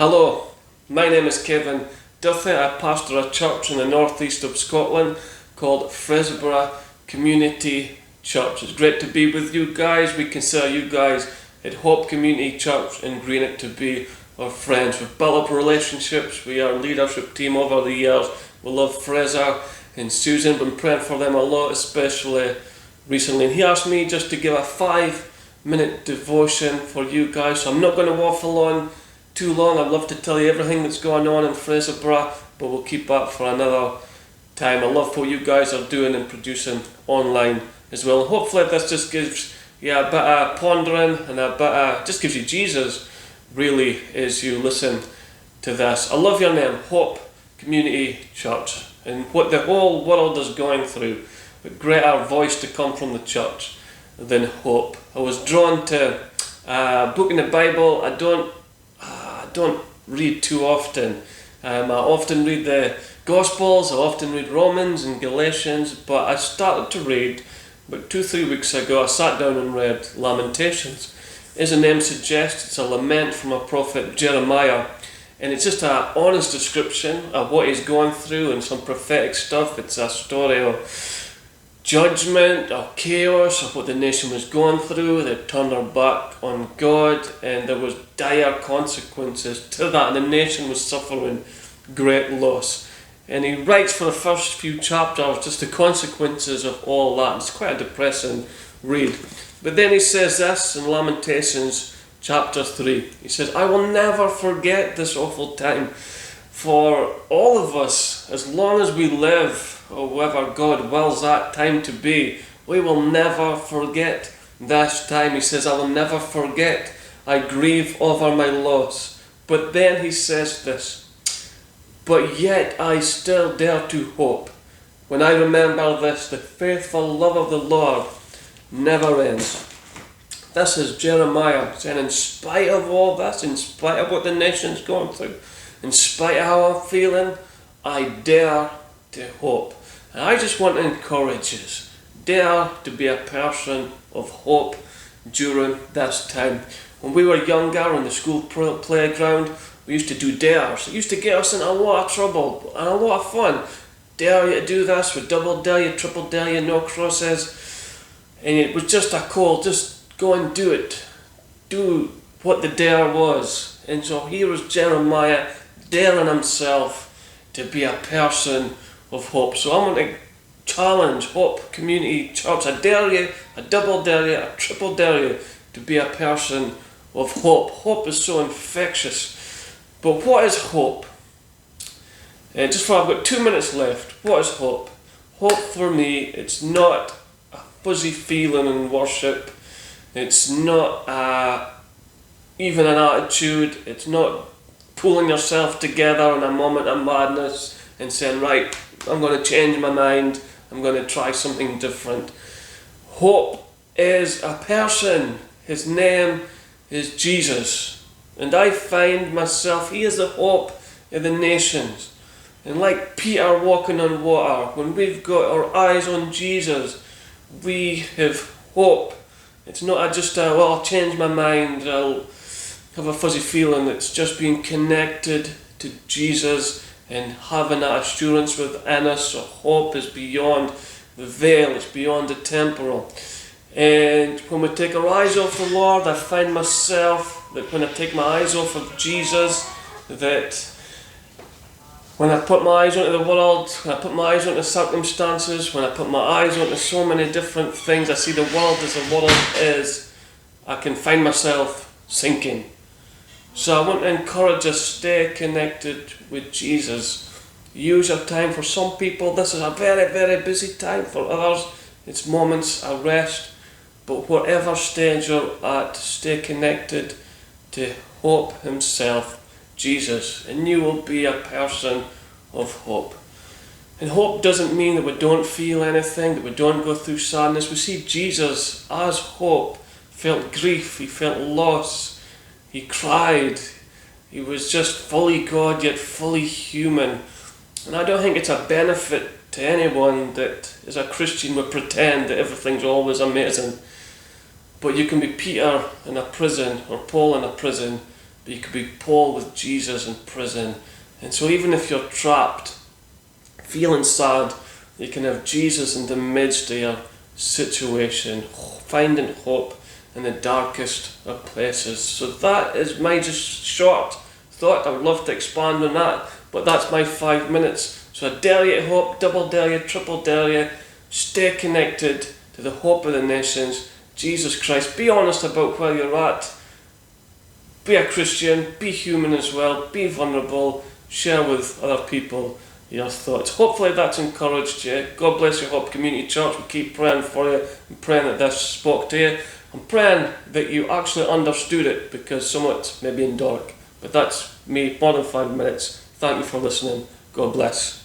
Hello, my name is Kevin Duthie. I pastor a church in the northeast of Scotland called Fraserburgh Community Church. It's great to be with you guys. We consider you guys at Hope Community Church in Greenock to be our friends. We've built up relationships. We are a leadership team over the years. We love Fraser and Susan. Been praying for them a lot, especially recently. And he asked me just to give a 5-minute devotion for you guys. So I'm not going to waffle on too long. I'd love to tell you everything that's going on in Fraserburgh, but we'll keep that for another time. I love what you guys are doing and producing online as well. Hopefully this just gives you a bit of pondering and a bit of, just gives you Jesus really as you listen to this. I love your name, Hope Community Church, and what the whole world is going through. But greater voice to come from the church than hope. I was drawn to a book in the Bible. I don't read too often. I often read the Gospels, I often read Romans and Galatians, but I started to read about 2-3 weeks ago. I sat down and read Lamentations. As the name suggests, it's a lament from a prophet Jeremiah, and it's just an honest description of what he's going through and some prophetic stuff. It's a story of judgment, of chaos, of what the nation was going through. They turned their back on God, and there was dire consequences to that, and the nation was suffering great loss. And he writes for the first few chapters just the consequences of all that. It's quite a depressing read. But then he says this in Lamentations chapter 3. He says, "I will never forget this awful time. For all of us, as long as we live, or whoever God wills that time to be, we will never forget this time." He says, "I will never forget. I grieve over my loss." But then he says this, "But yet I still dare to hope. When I remember this, the faithful love of the Lord never ends." This is Jeremiah saying, in spite of all this, in spite of what the nation's going through, in spite of how I'm feeling, I dare to hope. And I just want to encourage us, dare to be a person of hope during this time. When we were younger on the school playground, we used to do dares. It used to get us in a lot of trouble and a lot of fun. Dare you to do this, we double dare you, triple dare you, no crosses. And it was just a call, just go and do it. Do what the dare was. And so here was Jeremiah daring himself to be a person of hope. So I'm going to challenge Hope Community Church. I dare you, I double dare you, I triple dare you to be a person of hope. Hope is so infectious. But what is hope? Just for I've got 2 minutes left. What is hope? Hope for me, it's not a fuzzy feeling in worship. It's not even an attitude. It's not pulling yourself together in a moment of madness and saying, right, I'm going to change my mind. I'm going to try something different. Hope is a person. His name is Jesus. And I find myself, he is the hope of the nations. And like Peter walking on water, when we've got our eyes on Jesus, we have hope. It's not just well, I'll change my mind, I'll have a fuzzy feeling. It's just being connected to Jesus and having that assurance within us. So hope is beyond the veil, it's beyond the temporal. And when we take our eyes off the Lord, I find myself that when I take my eyes off of Jesus, that when I put my eyes onto the world, when I put my eyes onto circumstances, when I put my eyes onto so many different things, I see the world as the world is, I can find myself sinking. So I want to encourage us, stay connected with Jesus. Use your time. For some people, this is a very, very busy time. For others, it's moments of rest. But whatever stage you're at, stay connected to Hope himself, Jesus, and you will be a person of hope. And hope doesn't mean that we don't feel anything, that we don't go through sadness. We see Jesus as hope. Felt grief, he felt loss, he cried. He was just fully God yet fully human. And I don't think it's a benefit to anyone that as a Christian would pretend that everything's always amazing. But you can be Peter in a prison or Paul in a prison but you could be Paul with Jesus in prison. And so even if you're trapped, feeling sad, you can have Jesus in the midst of your situation, finding hope in the darkest of places. So that is my just short thought. I would love to expand on that, but that's my 5 minutes. So I dare you to hope, double dare you, triple dare you, stay connected to the hope of the nations, Jesus Christ. Be honest about where you're at. Be a Christian, be human as well, be vulnerable, share with other people your thoughts. Hopefully that's encouraged you. God bless your Hope Community Church. We keep praying for you and praying that this spoke to you. I'm praying that you actually understood it, because somewhat maybe in dark. But that's me, more than 5 minutes. Thank you for listening. God bless.